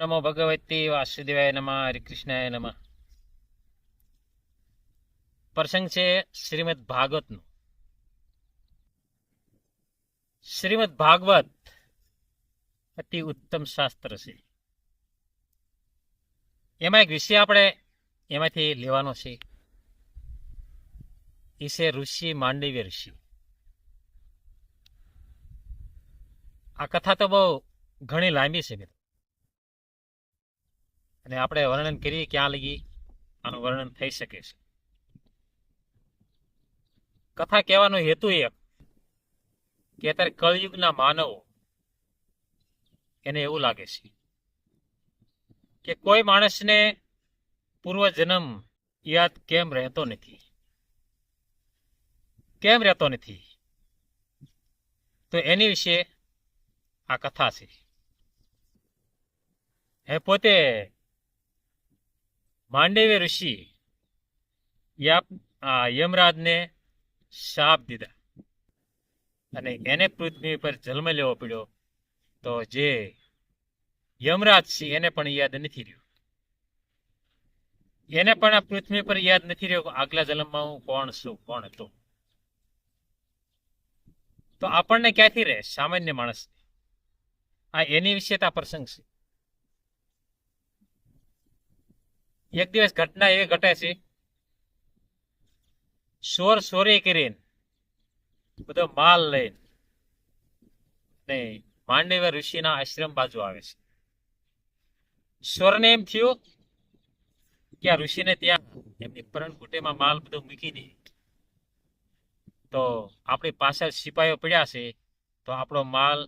નમો ભગવતી વાસુદેવાય નમઃ. હરે કૃષ્ણાય નમઃ. પ્રસંગ છે શ્રીમદ ભાગવતનો. શ્રીમદ ભાગવત અતિ ઉત્તમ શાસ્ત્ર છે. એમાં એક વિષય આપણે એમાંથી લેવાનો છે. એ છે ઋષિ માંડવ્ય ઋષિ. આ કથા તો બહુ ઘણી લાંબી છે મિત્રો, અને આપણે વર્ણન કરીએ ક્યાં લગી આનું વર્ણન થઈ શકે છે. કથા કહેવાનો હેતુ એક કે અત્યારે કળયુગના માનવો એને એવું લાગે છે કે કોઈ માણસને પૂર્વજન્મ યાદ કેમ રહેતો નથી, તો એની વિશે આ કથા છે. એ પોતે માંડવ્ય ઋષિ યમરાજને શાપ દીધા અને એને પૃથ્વી પર જન્મ લેવો પડ્યો. તો જે યમરાજ છે એને પણ યાદ નથી રહ્યું, એને પણ આ પૃથ્વી પર યાદ નથી રહ્યો આગલા જન્મમાં હું કોણ છું, કોણ હતો. તો આપણને ક્યાંથી રહે સામાન્ય માણસ? આ એની વિશે આ પ્રસંગ છે. એક દિવસ ઘટના એવી ઘટે છે, ચોરી કરીને બધો માલ લઈને માંડવ્ય ઋષિના આશ્રમ બાજુ આવે છે. ચોરને એમ થયું કે આ ઋષિને ત્યાં એમની પર્ણકુટીમાં માલ બધો મૂકી દે, તો આપણી પાછળ સિપાહીઓ પડ્યા છે તો આપણો માલ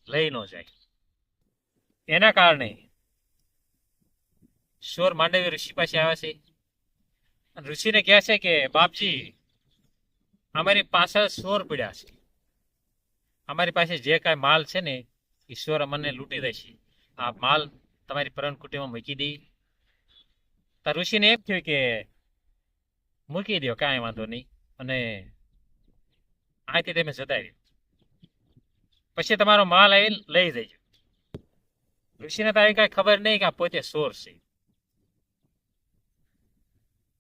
લઈ ન જાય. એના કારણે ચોર માંડવ્ય ઋષિ પાસે આવે છે. ઋષિને કહે છે કે બાપજી, અમારી પાછળ ચોર પડ્યા છે, અમારી પાસે જે કાંઈ માલ છે ને એ ચોર અમને લૂંટી દે છે, આ માલ તમારી પર્ણકુટીમાં મૂકી દઈ. તો ઋષિને એમ થયું કે મૂકી દો, કાંઈ વાંધો નહીં, અને અહીંથી તમે જતા રહ્યો, પછી તમારો માલ આવી લઈ જજો. ઋષિને તો આવી કાંઈ ખબર નહીં કે આ પોતે ચોર છે.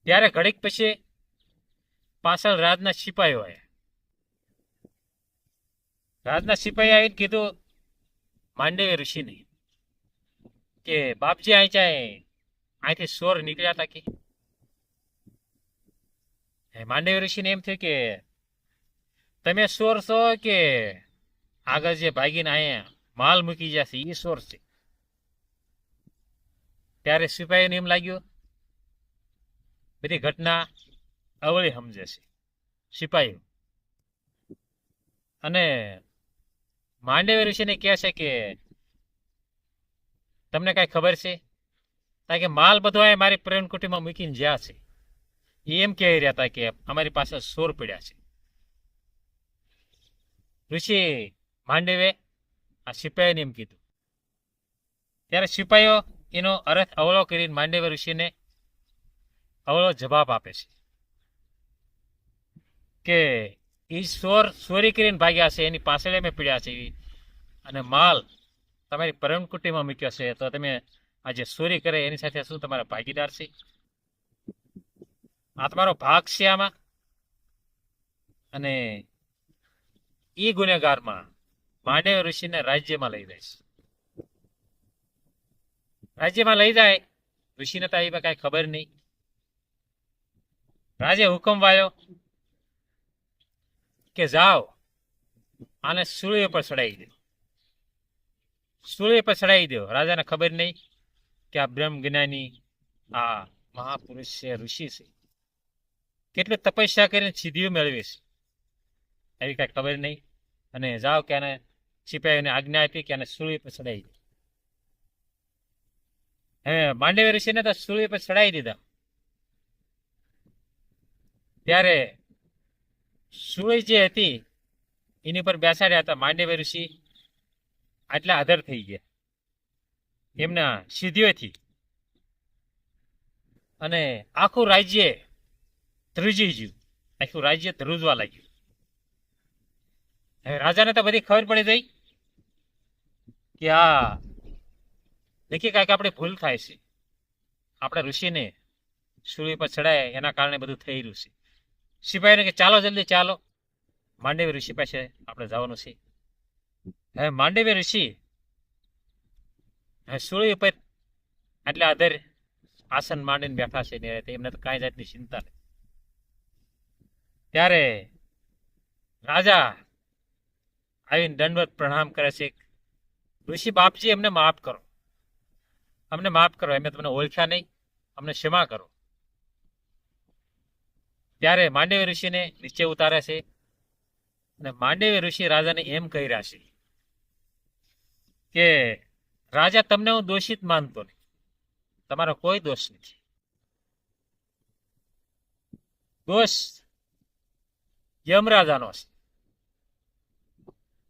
ત્યારે ઘડીક પછી પાછળ રાજના સિપાહીઓ આવ્યા. રાજના સિપાહી આવીને કીધું માંડવ્ય ઋષિને કે બાપજી અહીંથી ચોર નીકળ્યા હતા કે. માંડવ્ય ઋષિને એમ થયું કે તમે ચોર છો કે આગળ જે ભાગીને અહીંયા માલ મૂકી જશે એ ચોર છે. ત્યારે સિપાહીને એમ લાગ્યું બધી ઘટના અવળી સમજે છે સિપાહીઓ, અને માંડવ્ય ઋષિને કહે છે કે તમને કાંઈ ખબર છે? કારણ કે માલ બધો આ મારી પર્ણકુટીમાં મૂકીને જ્યાં છે એ એમ કહી રહ્યા હતા કે અમારી પાસે ચોર પડ્યા છે. ઋષિ માંડવે આ સિપાહીને એમ કીધું. ત્યારે સિપાહીઓ એનો અર્થ અવળો કરીને માંડવ્ય ઋષિને અવળો જવાબ આપે છે કે એ ચોરી કરીને ભાગ્યા છે, એની પાછળ અમે પીડ્યા છે, અને માલ તમારી પર્ણકુટીમાં મૂક્યો છે, તો તમે આ જે ચોરી કરે એની સાથે શું તમારા ભાગીદાર છે? આ તમારો ભાગ છે આમાં? અને એ ગુનેગારમાં માંડવ્ય ઋષિને રાજ્યમાં લઈ જાય છે. રાજ્યમાં લઈ જાય, ઋષિને તો એમાં કાંઈ ખબર નહીં. રાજે હુકમ વાળ્યો કે જાઓ આને સૂળી પર ચડાવી દો. સૂળી પર ચડાવી દો. રાજાને ખબર નહીં કે આ બ્રહ્મ જ્ઞાની આ મહાપુરુષ છે, ઋષિ છે, કેટલી તપસ્યા કરીને સિદ્ધિઓ મેળવી છે, એવી કાંઈ ખબર નહીં. અને જાઓ કે આને સિપાહીઓને આજ્ઞા આપી કે આને સૂળી પર ચડાવી દે. હવે માંડવ્ય ઋષિને તો સૂળી પર ચડાવી દીધા. ત્યારે સૂળી જે હતી એની પર બેસાડ્યા હતા. માંડવ્ય ઋષિ આટલા આધર થઈ ગયા એમના સિદ્ધિઓથી, અને આખું રાજ્ય ધ્રુજી ગયું, આખું રાજ્ય ધ્રુજવા લાગ્યું. હવે રાજાને તો બધી ખબર પડી ગઈ કે આ દેખીએ કાંઈક આપણી ભૂલ થાય છે, આપણે ઋષિને સૂર્ય પર ચડાય એના કારણે બધું થઈ રહ્યું છે. સિપાહીને કે ચાલો જલ્દી ચાલો, માંડવી ઋષિ પાસે આપણે જવાનું છે. હવે માંડવી ઋષિ હવે સૂર્ય પર એટલે આધર આસન માંડીને બેઠા છે ને એમને તો કાંઈ જાતની ચિંતા નથી. ત્યારે રાજા આવીને દંડવત પ્રણામ કરે છે. ઋષિ બાપજી અમને માફ કરો, અમને માફ કરો, અમે તમને ઓળખ્યા નહીં, અમને ક્ષમા કરો. ત્યારે માંડવી ઋષિને નીચે ઉતારે છે અને માંડવી ઋષિ રાજાને એમ કહી રહ્યા છે કે રાજા તમને હું દોષિત માનતો નહીં, તમારો કોઈ દોષ નથી. દોષ યમરાજાનો છે.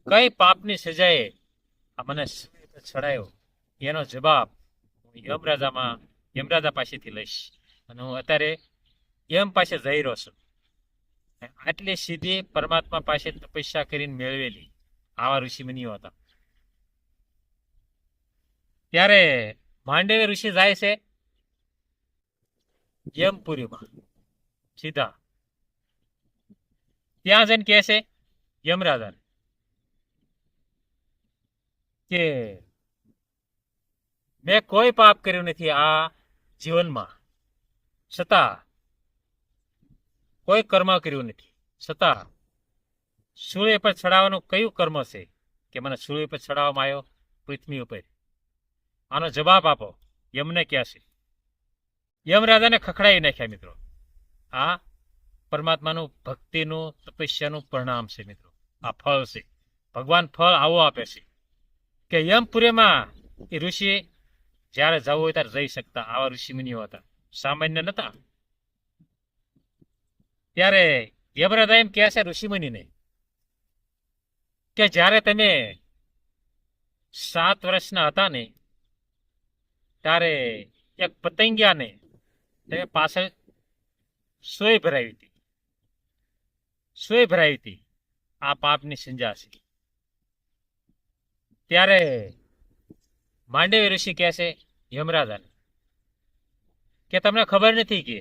કઈ પાપની સજાએ આ મને ચડાયો એનો જવાબ હું યમરાજા પાસેથી લઈશ. અને હું અત્યારે યમ પાસે જઈ રહ્યો છું. આટલી સીધી પરમાત્મા પાસે તપસ્યા કરીને મેળવેલી આવા ઋષિમુનિઓ હતા. ત્યારે માંડવી ઋષિ જાય છે યમપુરીમાં સીધા. ત્યાં જઈને કહે છે યમરાજાને કે મેં કોઈ પાપ કર્યું નથી આ જીવનમાં, છતાં કોઈ કર્મ કર્યું નથી, છતાં સૂર્ય પર ચડાવવાનું કયું કર્મ છે કે મને સૂર્ય પર ચડાવવામાં આવ્યો પૃથ્વી ઉપર? આનો જવાબ આપો. યમને કહે છે. યમરાજાને ખખડાવી નાખ્યા મિત્રો. આ પરમાત્માનું ભક્તિનું તપસ્યાનું પરિણામ છે મિત્રો. આ ફળ છે. ભગવાન ફળ આવો આપે છે કે યમપુરીમાં એ ઋષિ જ્યારે જવું હોય ત્યારે જઈ શકતા. આવા ઋષિમુનિઓ હતા, સામાન્ય નતા. ત્યારે યમરાજા એમ કહે છે ઋષિમુનિને કે જ્યારે તમે 7 વર્ષના હતા ને ત્યારે એક પતંગિયાને તમે પાછળ સોય ભરાવી હતી. સોય ભરાવી હતી. આ પાપની સંજા છે. ત્યારે માંડવી ઋષિ કહે છે યમરાજાને કે તમને ખબર નથી કે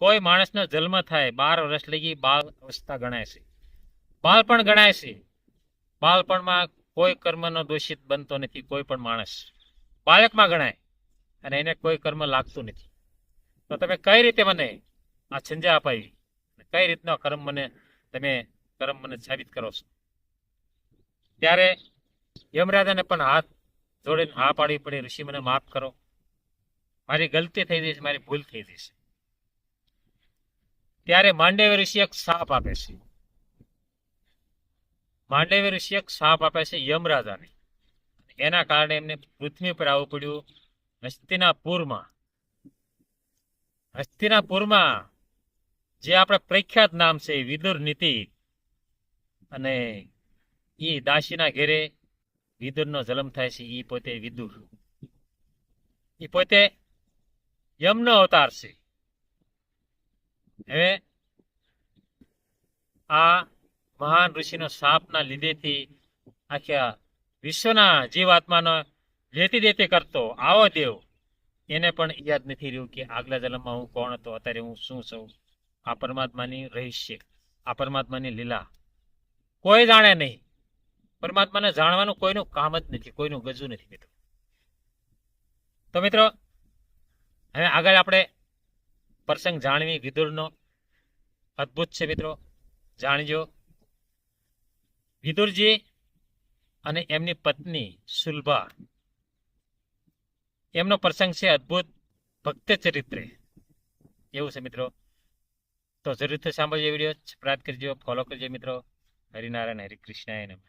કોઈ માણસનો જન્મ થાય 12 વર્ષ લગી બાળ અવસ્થા ગણાય છે, બાળપણ ગણાય છે. બાળપણમાં કોઈ કર્મનો દોષિત બનતો નથી. કોઈ પણ માણસ બાળકમાં ગણાય અને એને કોઈ કર્મ લાગતું નથી. તો તમે કઈ રીતે મને આ સંજા અપાવી, કઈ રીતનો કર્મ મને સાબિત કરો છો? ત્યારે યમરાજાને પણ હાથ જોડીને હા પાડવી પડી, ઋષિ મને માફ કરો, મારી ગલતી થઈ ગઈ છે, મારી ભૂલ થઈ ગઈ છે. ત્યારે માંડવી ઋષિ એક શાપ આપે છે. માંડવી ઋષિ એક શાપ આપે છે યમરાજાને. એના કારણે એમને પૃથ્વી પર આવવું પડ્યું હસ્તિનાપુરમાં. હસ્તિનાપુરમાં જે આપણે પ્રખ્યાત નામ છે વિદુર નીતિ, અને એ દાસીના ઘેરે વિદુરનો જન્મ થાય છે. એ પોતે વિદુર, એ પોતે યમનો અવતાર છે. હવે આ મહાન ઋષિનો શાપના લીધેથી આખા વિશ્વના જીવાત્માનો લેતી દેતી કરતો આવો દેવ એને પણ યાદ નથી રહ્યું કે આગલા જન્મમાં હું કોણ હતો, અત્યારે હું શું છું. આ પરમાત્માની રહસ્ય, આ પરમાત્માની લીલા કોઈ જાણે નહીં. પરમાત્માને જાણવાનું કોઈનું કામ જ નથી, કોઈનું ગજુ નથી મિત્રો. તો મિત્રો હવે આગળ આપણે પ્રસંગ જાણવી વિદુરનો. અદ્ભુત છે મિત્રો, જાણજો. વિદુરજી અને એમની પત્ની સુલભા, એમનો પ્રસંગ છે અદ્ભુત ભક્ત ચરિત્રે એવું છે મિત્રો. તો જરૂરથી સાંભળજો વિડીયો, સબસ્ક્રાઇબ કરજો, ફોલો કરજો મિત્રો. હરિનારાયણ હરિ કૃષ્ણાય નમઃ.